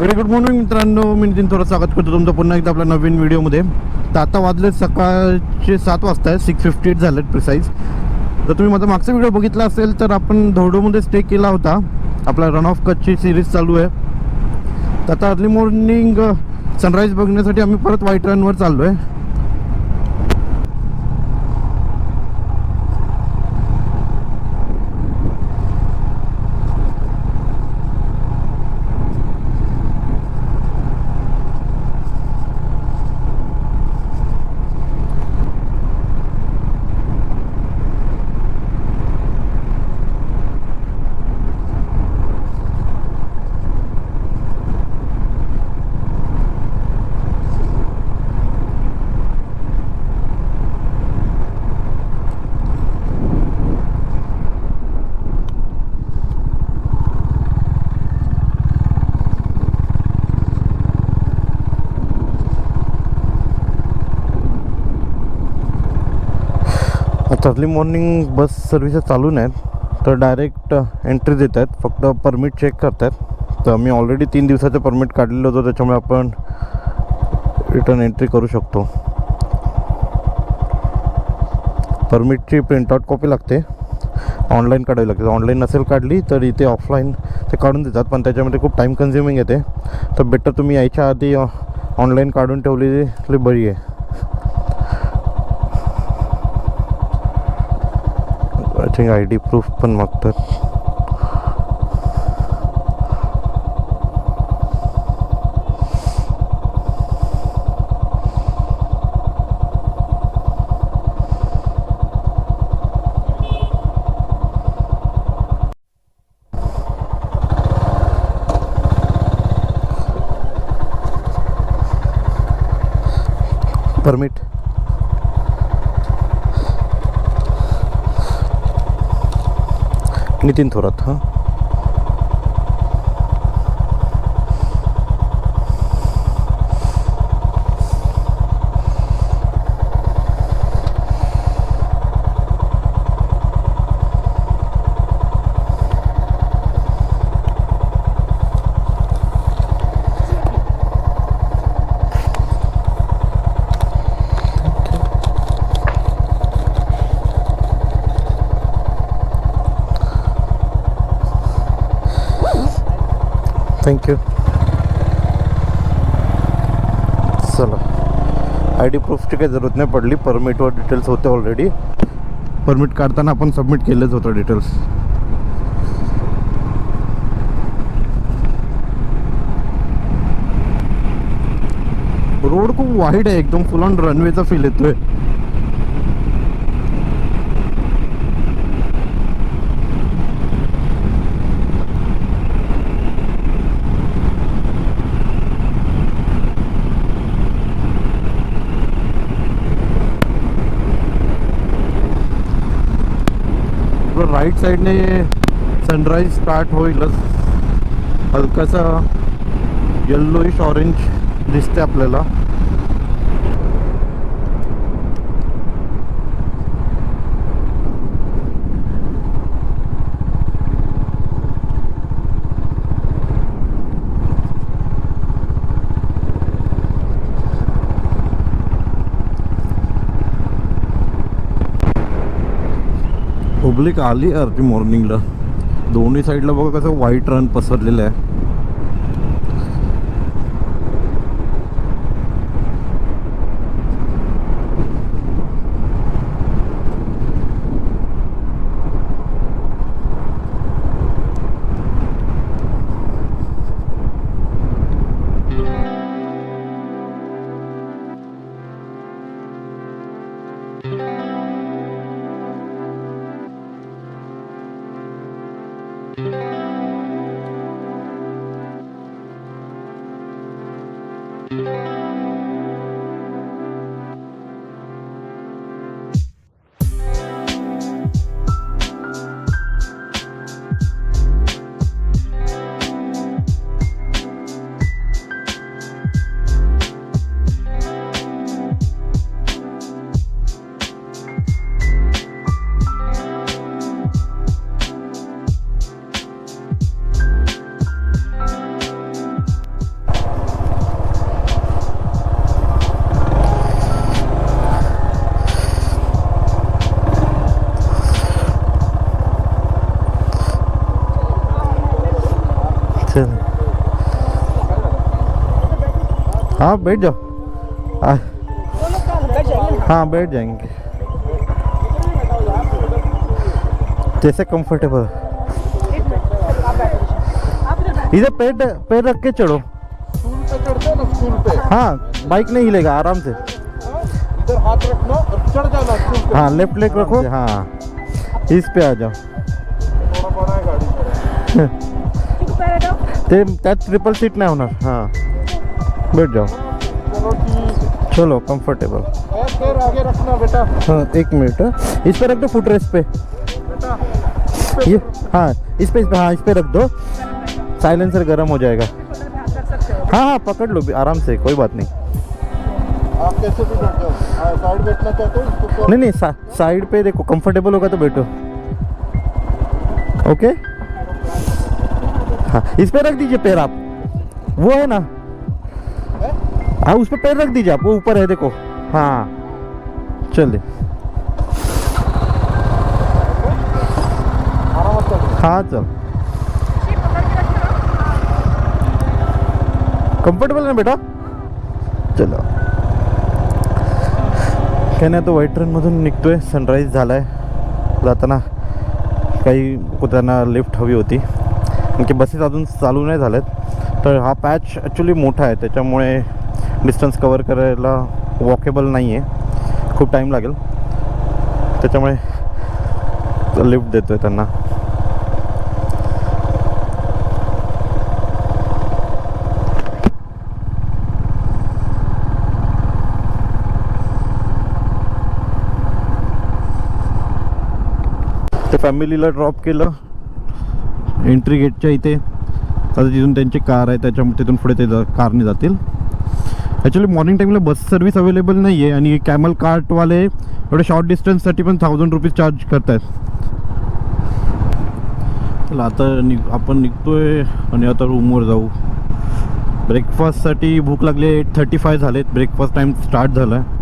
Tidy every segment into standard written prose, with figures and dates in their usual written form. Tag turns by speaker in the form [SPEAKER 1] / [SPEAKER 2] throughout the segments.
[SPEAKER 1] Very good morning मित्रांनो, मी नितीन थोडं स्वागत करतो तुमचं पुन्हा एकदा आपल्या नवीन व्हिडिओमध्ये. तर आता वाजले सकाळचे 7 वाजता आहे, 6:58 झालेत प्रिसाईज. जर तुम्ही माझा मागचा व्हिडिओ बघितला असेल तर आपण धोरडोमध्ये स्टे केला होता. आपला रन ऑफ कच्छची सिरीज चालू आहे. तर आता अर्ली मॉर्निंग सनराईज बघण्यासाठी आम्ही परत व्हाईट रनवर चाललो आहे. आता अर्ली मॉर्निंग बस सर्व्हिसेस चालू नाहीत, तर डायरेक्ट एंट्री देत आहेत. फक्त परमिट चेक करत आहेत. तर मी ऑलरेडी 3 दिवसाचं परमिट काढलेलं होतं, त्याच्यामुळे आपण रिटर्न एंट्री करू शकतो. परमिटची प्रिंटआउट कॉपी लागते, ऑनलाईन काढावी लागते. ऑनलाईन नसेल काढली तर इथे ऑफलाईन ते काढून देतात, पण त्याच्यामध्ये खूप टाईम कन्झ्युमिंग येते. तर बेटर तुम्ही यायच्या आधी ऑनलाईन काढून ठेवलेली बरी आहे. आय थिंक ID प्रूफ पण मागतात. परमिट नितीन थोरात. हां, थँक्यू. चला, ID प्रूफची काही जरूरत नाही पडली. परमिटवर डिटेल्स होते ऑलरेडी. परमिट काढताना आपण सबमिट केलेच होतं डिटेल्स. रोड खूप वाईड आहे, एकदम फुल ऑन रनवेचा फील येतोय. राईट साईडने सनराईज स्टार्ट होईलच. हलकासा येल्लोइश ऑरेंज दिसते आपल्याला. पब्लिक आली अर्ली मॉर्निंगला. दोन्ही साईडला बघा कसं व्हाईट रन पसरलेलं आहे. हाँ बैठ जाओ। हाँ बैठ जाएंगे जैसे कंफर्टेबल। इधर पैर रख के चढ़ो।
[SPEAKER 2] स्टूल पे चढ़ते ना, स्टूल पे।
[SPEAKER 1] हाँ बाइक नहीं हिलेगा, आराम से।
[SPEAKER 2] इधर हाथ रखना और चढ़ जाना स्टूल पे।
[SPEAKER 1] हाँ लेफ्ट लेग रखो। हाँ इस पे आ जाओ।
[SPEAKER 2] थोड़ा बड़ा है गाड़ी।
[SPEAKER 1] ते त्यात ट्रिपल सीट नाही होणार। हाँ बैठ जाओ।
[SPEAKER 2] चलो ठीक।
[SPEAKER 1] चलो कंफर्टेबल।
[SPEAKER 2] पैर आगे रखना बेटा।
[SPEAKER 1] हाँ एक मिनट, इस पे रख दो फुट रेस्ट पे।
[SPEAKER 2] बेटा
[SPEAKER 1] ये हाँ इस पे हाँ इस पे रख दो, साइलेंसर गर्म हो जाएगा। हाँ हाँ पकड़ लो आराम से, कोई बात नहीं।
[SPEAKER 2] आप कैसे भी बैठ जाओ। साइड बैठना चाहते हो इसको।
[SPEAKER 1] नहीं नहीं साइड पे देखो, कंफर्टेबल होगा तो बैठो। ओके हाँ इस पे रख दीजिए पैर आप, वो है ना। हाँ उस पे पैर रख दीजिए आप, वो ऊपर है देखो। हाँ चलिए। हाँ चल कंफर्टेबल ना बेटा, चलो। काय नाही, तो व्हाईट ट्रेनमधून निघतोय, सनराईज झाला आहे. जाताना काही त्यांना लिफ्ट हवी होती, आणखी बसेस अजून चालू नाही झाल्यात. तर हा पॅच ॲक्च्युली मोठा आहे, त्याच्यामुळे डिस्टन्स कवर करायला वॉकेबल नाही आहे, खूप टाईम लागेल. त्याच्यामुळे लिफ्ट देतो आहे त्यांना. ते फॅमिलीला ड्रॉप केलं एंट्री गेटच्या इथे. आता तिथून त्यांची कार आहे, त्याच्यामुळे तिथून पुढे ते कारने जातील. ॲक्च्युली मॉर्निंग टाईमला बस सर्व्हिस अवेलेबल नाही आहे, आणि कॅमल कार्टवाले एवढे शॉर्ट डिस्टन्ससाठी पण 1000 रुपीज चार्ज करत आहेत. चला आता आपण निघतोय आणि आता रूमवर जाऊ. ब्रेकफास्टसाठी भूक लागली. 8:35 झालेत, ब्रेकफास्ट टाईम स्टार्ट झाला आहे.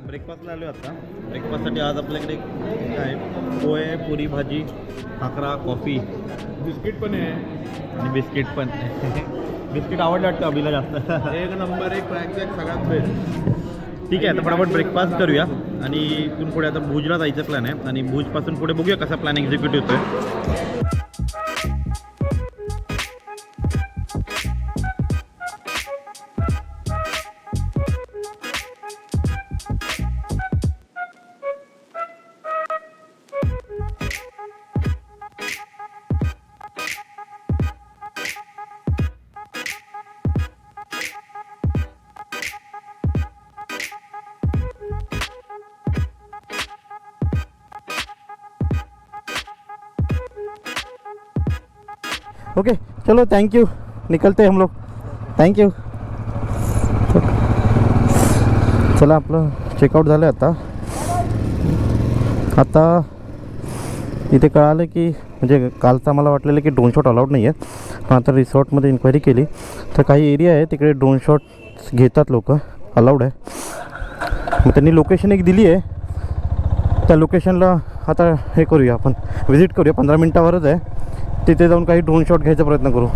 [SPEAKER 1] ब्रेकफास्टला आलो आता. ब्रेकफास्टसाठी आज आपल्याकडे काय पोहे, पुरी भाजी, भाकरा, कॉफी,
[SPEAKER 2] बिस्किट पण आहे
[SPEAKER 1] आणि बिस्किट पण. बिस्किट आवडलं वाटतं अभिला जास्त.
[SPEAKER 2] एक नंबर, एक क्रॅक सगळ्यात बेस्ट.
[SPEAKER 1] ठीक आहे, आता फटाफट ब्रेकफास्ट करूया आणि इथून पुढे आता भुजला जायचं प्लॅन आहे, आणि भुजपासून पुढे बघूया कसा प्लॅन एक्झिक्यूट होतोय. ओके चलो, थैंक यू. निकलते हम लोग. Thank you. चला आपलं चेकआउट झालं आता. आता इथे कळालं की म्हणजे कालचं आम्हाला वाटलेलं की ड्रोन शॉट अलाउड नाही आहे, पण आता रिसॉर्टमध्ये इन्क्वायरी केली तर काही एरिया आहे तिकडे ड्रोन शॉट घेतात लोक, अलाउड आहे. मग त्यांनी लोकेशन एक दिली आहे, त्या लोकेशनला आता हे करूया, आपण व्हिजिट करूया. 15 मिनटावरच आहे, तिथे जाऊन काही ड्रोन शॉट घ्यायचा प्रयत्न करू.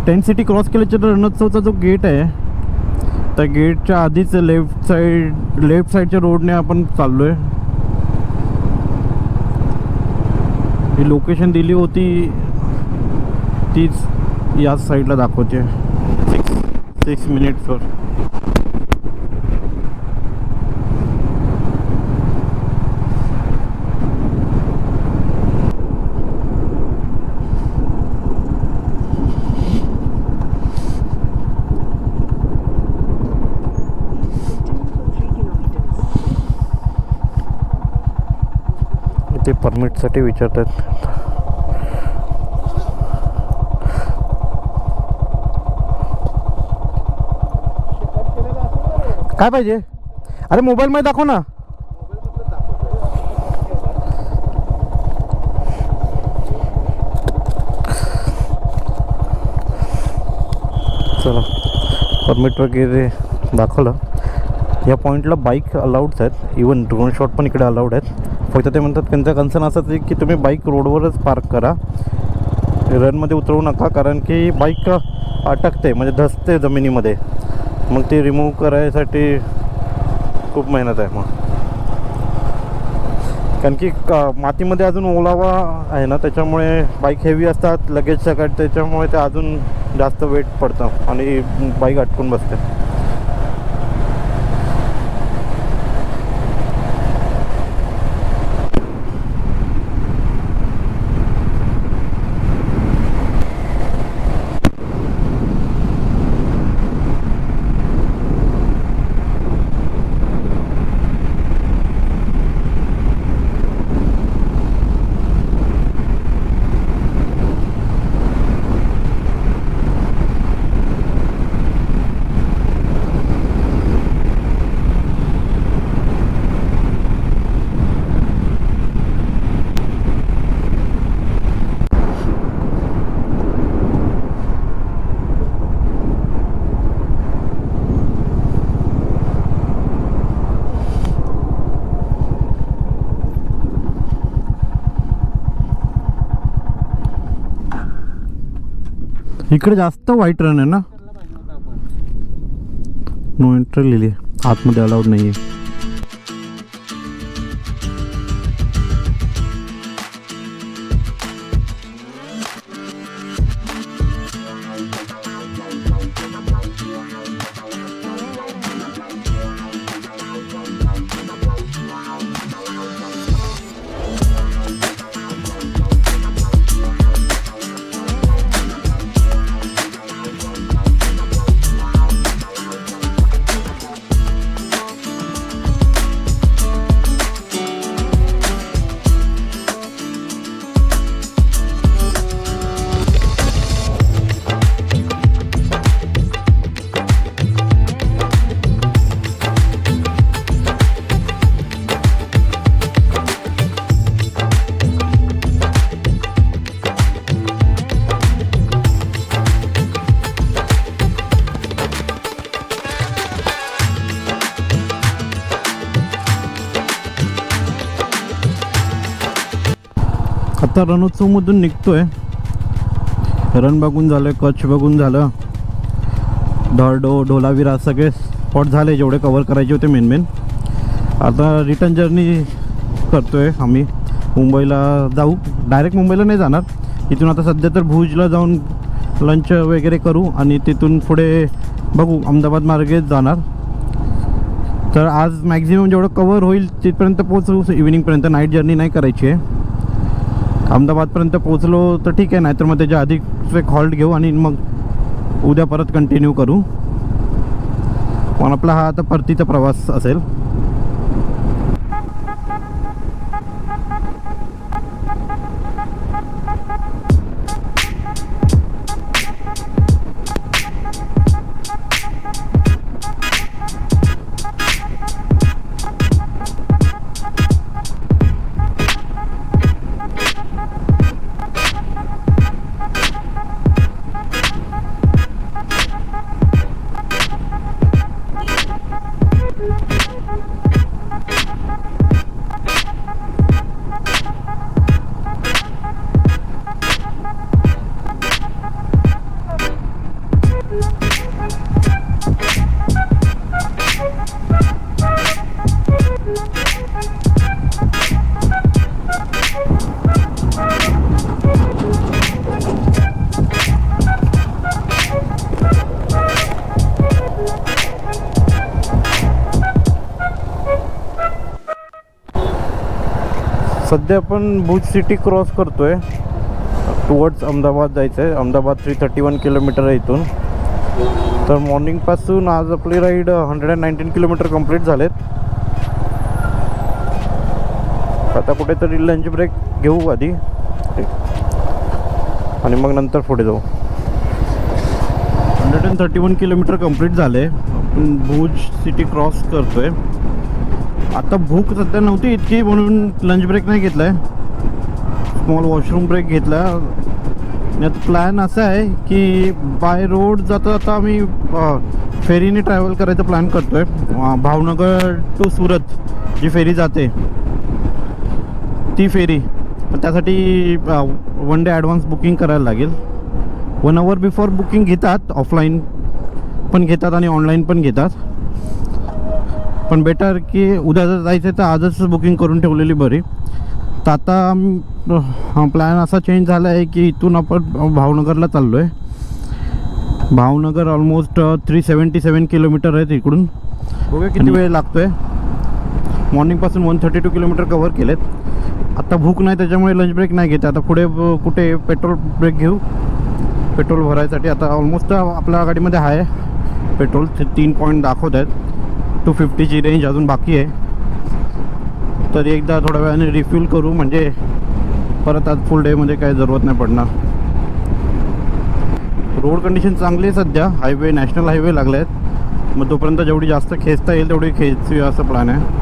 [SPEAKER 1] टेंट सिटी क्रॉस केल्याच्या रणोत्सवचा जो गेट आहे, त्या गेटच्या आधीच लेफ्ट साईडच्या रोडने आपण चाललो आहे. ही लोकेशन दिली होती तीच याच साईडला दाखवते. 6 मिनिट्सवर. परमिटसाठी विचारतात. काय पाहिजे? अरे मोबाईलमध्ये दाखव ना. चला परमिट वगैरे दाखवलं. या पॉईंटला बाईक अलाउड्स आहेत, इवन ड्रोन शॉट पण इकडे अलाउड आहेत. फक्त ते म्हणतात त्यांचा कन्सर्न असं की तुम्ही बाईक रोडवरच पार्क करा, रनमध्ये उतरवू नका, कारण की बाईक अटकते म्हणजे धसते जमिनीमध्ये, मग ती रिमूव्ह करायसाठी खूप मेहनत आहे. मग कारण की मातीमध्ये अजून ओलावा आहे ना, त्याच्यामुळे बाईक हेवी असतात, लगेज सगळं, त्याच्यामुळे ते अजून जास्त वेट पडतं आणि बाईक अटकून बसते. इकडे जास्त व्हाईट रन आहे ना, नो एंट्री लिहिली आहे, आतमध्ये अलाउड नाही आहे. आता रणोत्सवमधून निघतोय. रण बघून झालं, कच्छ बघून झालं, धोर्डो, ढोलावीरा सगळे स्पॉट झाले जेवढे कवर करायचे होते मेन. आता रिटर्न जर्नी करतोय आम्ही. मुंबईला जाऊ, डायरेक्ट मुंबईला नाही जाणार, इथून आता सध्या तर भुजला जाऊन लंच वगैरे करू आणि तिथून पुढे बघू अहमदाबाद मार्गे जाणार. तर आज मॅक्झिमम जेवढं कवर होईल तिथपर्यंत पोहोचू, इव्हिनिंगपर्यंत. नाईट जर्नी नाही करायची आहे. अहमदाबादपर्यंत पोचलो तर ठीक आहे, नाहीतर मग त्याच्या आधीच एक हॉल्ट घेऊ आणि मग उद्या परत कंटिन्यू करू. पण आपला हा आता परतीचा प्रवास असेल. सध्या आपण भुज सिटी क्रॉस करतोय, टुवर्ड्स अहमदाबाद जायचं आहे. अहमदाबाद 331 किलोमीटर आहे इथून. तर मॉर्निंगपासून आज आपली राईड 119 किलोमीटर कंप्लीट झालेत. आता कुठेतरी लंच ब्रेक घेऊ आधी आणि मग नंतर पुढे जाऊ. 131 किलोमीटर कंप्लीट झाले. आपण भुज सिटी क्रॉस करतोय. आता भूक सध्या नव्हती इतकी म्हणून लंच ब्रेक नाही घेतला आहे. स्मॉल वॉशरूम ब्रेक घेतला. आणि आता प्लॅन असा आहे की बाय रोड जाता जाता आम्ही फेरीने ट्रॅव्हल करायचा प्लॅन करतो आहे. भावनगर टू सुरत जी फेरी जाते ती फेरी. त्यासाठी 1 डे ॲडव्हान्स बुकिंग करायला लागेल. 1 आवर बिफोर बुकिंग घेतात. ऑफलाईन पण घेतात आणि ऑनलाईन पण घेतात. पण बेटर की उद्या जर जायचं आहे तर आजच बुकिंग करून ठेवलेली बरी. तर आता प्लॅन असा चेंज झाला आहे की इथून आपण भावनगरला चाललो आहे. भावनगर ऑलमोस्ट 377 किलोमीटर आहेत इकडून. बघूया किती वेळ लागतो आहे. मॉर्निंगपासून 132 किलोमीटर कवर केलेत. आता भूक नाही त्याच्यामुळे लंच ब्रेक नाही घेते. आता पुढे कुठे पेट्रोल ब्रेक घेऊ पेट्रोल भरायसाठी. आता ऑलमोस्ट आपल्या गाडीमध्ये आहे पेट्रोल. 3 पॉईंट दाखवत आहेत. 250ची रेंज अजून बाकी आहे. तरी एकदा थोड्या वेळाने रिफ्यूल करू म्हणजे परत आज फुल डेमध्ये काही जरूरत नाही पडणार. रोड कंडिशन चांगली आहे सध्या. हायवे नॅशनल हायवे लागले आहेत. मग तोपर्यंत जेवढी जास्त खेचता येईल तेवढी खेचूया असं प्लॅन आहे.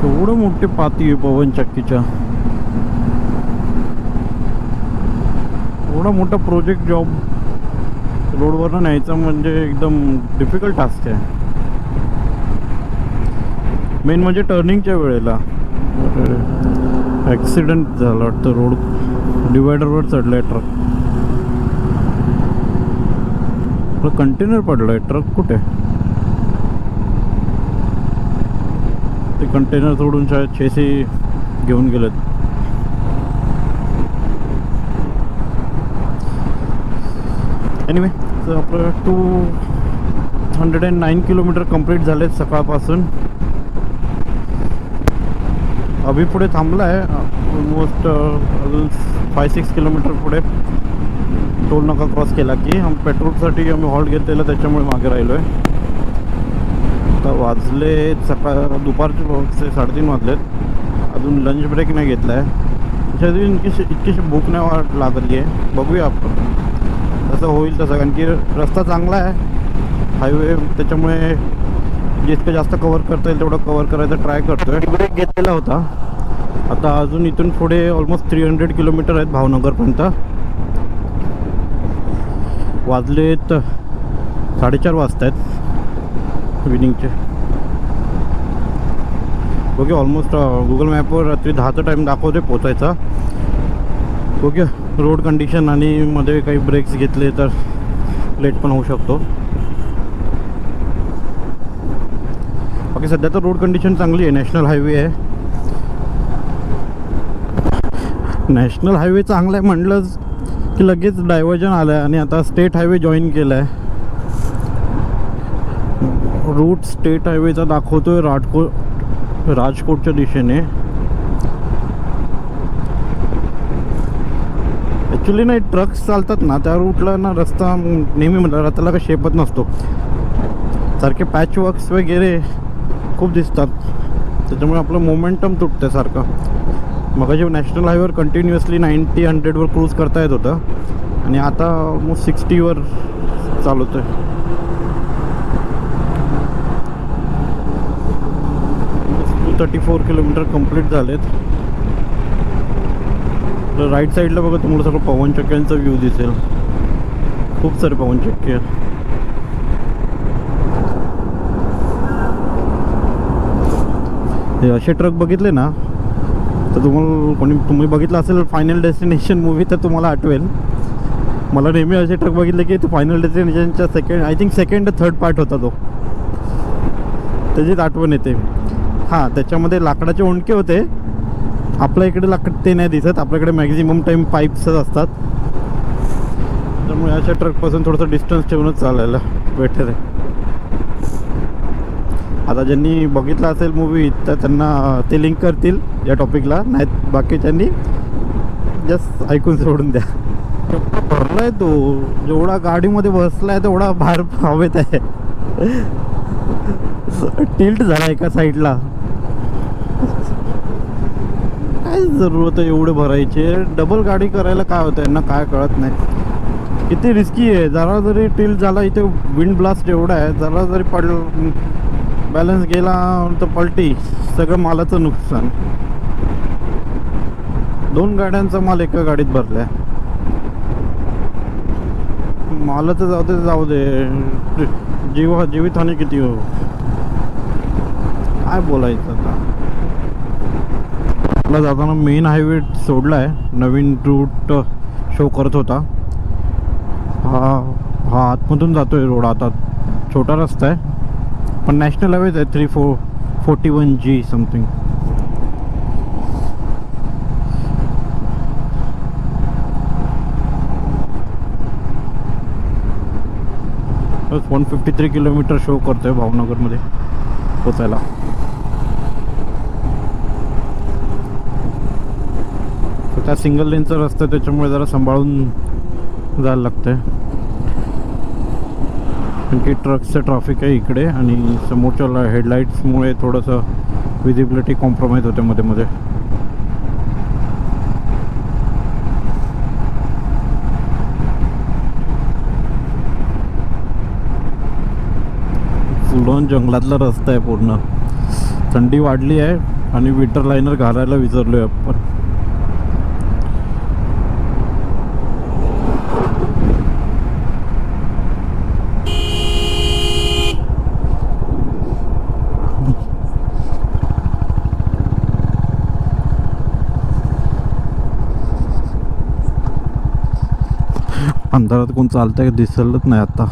[SPEAKER 1] एवढं मोठे पाती आहे पवन चक्कीच्या. एवढा मोठा प्रोजेक्ट जॉब रोडवरनं न्यायचा म्हणजे एकदम डिफिकल्ट टास्क आहे. मेन म्हणजे टर्निंगच्या वेळेला ॲक्सिडेंट झाला वाटतं. रोड डिवायडरवर चढलं आहे ट्रक. कंटेनर पडलं आहे. ट्रक कुठे ते कंटेनर सोडून शायद चेसी घेऊन गेलेत. एनिवे तर आपलं 209 किलोमीटर कंप्लीट झालेत सकाळपासून. अभि पुढे थांबला आहे. ऑलमोस्ट 5-6 किलोमीटर पुढे टोल नाका क्रॉस केला की पेट्रोलसाठी आम्ही हॉल्ट घेतलेलं त्याच्यामुळे मागे राहिलो आहे. आता वाजले दुपारचे 3:30 वाजलेत. अजून लंच ब्रेक नाही घेतला आहे. इतकीशी भूक नाही लागली आहे. बघूया आपण तसं होईल तसं. कारण की रस्ता चांगला आहे हायवे त्याच्यामुळे जितकं जास्त कवर करता येईल तेवढं कवर करायचा ट्राय करतो आहे. ब्रेक घेतलेला होता. आता अजून इथून पुढे ऑलमोस्ट 300 किलोमीटर आहेत भावनगरपर्यंत. वाजलेत 4:30 वाजता आहेत इव्हिनिंगचे. बघूया ऑलमोस्ट गुगल मॅपवर रात्री 10चा टाईम दाखवते पोचायचा. बघूया रोड कंडिशन आणि मध्ये काही ब्रेक्स घेतले तर लेट पण होऊ शकतो. बाकी सध्या तर रोड कंडिशन चांगली आहे. नॅशनल हायवे आहे. नॅशनल हायवे चांगला आहे म्हटलं की लगेच डायव्हर्जन आलं आहे आणि आता स्टेट हायवे जॉईन केला आहे. रूट स्टेट हायवेचा दाखवतोय राजकोटच्या दिशेने. ॲक्च्युली नाही ट्रक्स चालतात ना त्या रूटला ना रस्ता नेहमी म्हटलं रस्त्याला काही शेपच नसतो. सारखे पॅच वर्क्स वगैरे खूप दिसतात त्याच्यामुळे आपलं मोमेंटम तुटतं सारखं. मगाशी नॅशनल हायवेवर कंटिन्युअसली 90-100वर क्रूज करता येत होतं आणि आता ऑलमोस्ट 60वर चालवतं आहे. 234 किलोमीटर कंप्लीट झालेत. तर राईट साईडला बघा तुम्हाला सगळं पवनचक्क्यांचा व्ह्यू दिसेल. खूप सारे पवनचक्की आहेत. हे असे ट्रक बघितले ना तर तुम्ही बघितलं असेल फायनल डेस्टिनेशन मूवी तर तुम्हाला आठवेल. मला नेहमी असे ट्रक बघितले की ते फायनल डेस्टिनेशनच्या सेकंड 3rd पार्ट होता तो. त्याचीच आठवण येते. हां त्याच्यामध्ये लाकडाचे ओंडके होते. आपल्या इकडे लाकड ते नाही दिसत. आपल्याकडे मॅक्झिमम टाईम पाईप्सच असतात. त्यामुळे अशा ट्रकपासून थोडंसं डिस्टन्स ठेवूनच चालायला बेटर आहे. आता ज्यांनी बघितला असेल मूवी तर त्यांना ते लिंक करतील या टॉपिकला, नाही बाकीच्यांनी जस्ट ऐकून सोडून द्या. भरलाय तो, जेवढा गाडीमध्ये बसलाय तेवढा बाहेर हवेत आहे. टिल्ट झाला एका साईडला. काय जरूरत आहे एवढे भरायचे, डबल गाडी करायला काय होतं यांना काय कळत नाही. किती रिस्की आहे. जरा जरी टिल्ट झाला, इथे विंड ब्लास्ट एवढा आहे, जरा जरी बॅलन्स गेला तर पलटी, सगळं मालाचं नुकसान. 2 गाड्यांचा माल एका गाडीत भरलाय. मालाचं जाऊ दे, जीवितहानी किती हो, काय बोलायचं आता. आपला जाताना मेन हायवे सोडला आहे, नवीन रूट शो करत होता. हा आतमधून जातोय रोड. आता छोटा रस्ता आहे पण नॅशनल हायवेच आहे, 341G समथिंग. बस 153 किलोमीटर शो करतोय भावनगरमध्ये पोचायला. त्या सिंगल लेनचा रस्ता त्याच्यामुळे जरा सांभाळून जायला लागतंय, आणखी ट्रकचं ट्रॅफिक आहे इकडे आणि समोरच्या हेडलाईट्समुळे थोडंसं विजिबिलिटी कॉम्प्रोमाइज होते मध्ये मध्ये. फुलून जंगलातला रस्ता आहे पूर्ण. थंडी वाढली आहे आणि विंटर लायनर घालायला विसरलोय आपण. अंधारात कोण चालतंय दिसलंच नाही आता,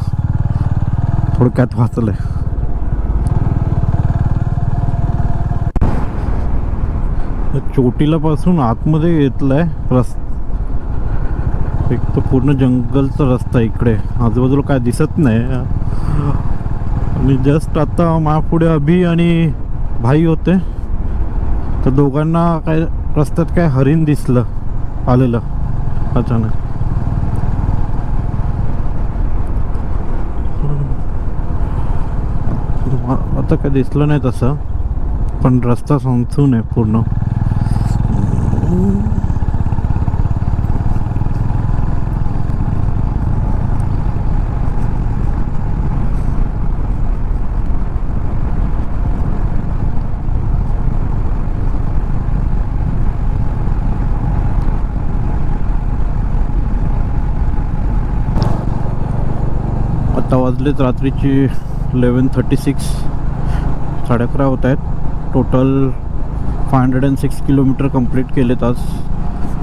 [SPEAKER 1] थोडक्यात वाचलंय. चोटीला पासून आतमध्ये घेतलाय एक तर पूर्ण जंगलचा रस्ता इकडे, आजूबाजूला काय दिसत नाही. आणि जस्ट आता माझ्यापुढे अभि आणि भाई होते, तर दोघांना काय रस्त्यात काय हरिण दिसलं आलेलं अचानक. आता काय दिसलं नाही तसं, पण रस्ता संसून आहे पूर्ण. आता वाजलेत रात्रीची 11:36, 11:30 होत आहेत. टोटल 506 किलोमीटर कंप्लीट केलेत आज.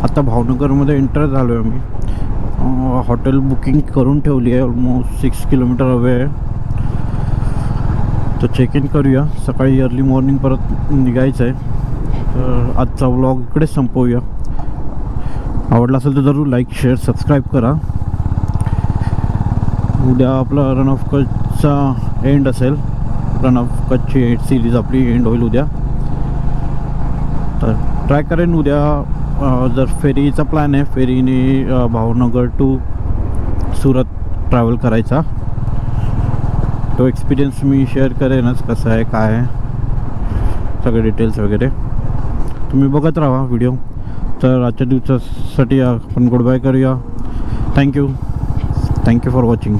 [SPEAKER 1] आता भावनगरमध्ये एंटर झालो आहे आम्ही. हॉटेल बुकिंग करून ठेवली आहे, ऑलमोस्ट 6 किलोमीटर हवे आहे. तर चेक इन करूया, सकाळी अर्ली मॉर्निंग परत निघायचं आहे. तर आजचा व्लॉग इकडेच संपवूया. आवडला असेल तर जरूर लाईक शेअर सबस्क्राईब करा. उद्या आपला रन ऑफ कच्छचा एंड असेल. रन ऑफ कच्छची सिरीज आपली एंड होईल उद्या. तर ट्राय करेन उद्या, जर फेरीचा प्लॅन आहे, फेरीने भावनगर टू सुरत ट्रॅव्हल करायचा. तो एक्सपिरियन्स मी शेअर करेनच, कसं आहे काय आहे सगळे डिटेल्स वगैरे. तुम्ही बघत राहा व्हिडिओ. तर आजच्या दिवसासाठी आपण गुड बाय करूया. Thank you for watching.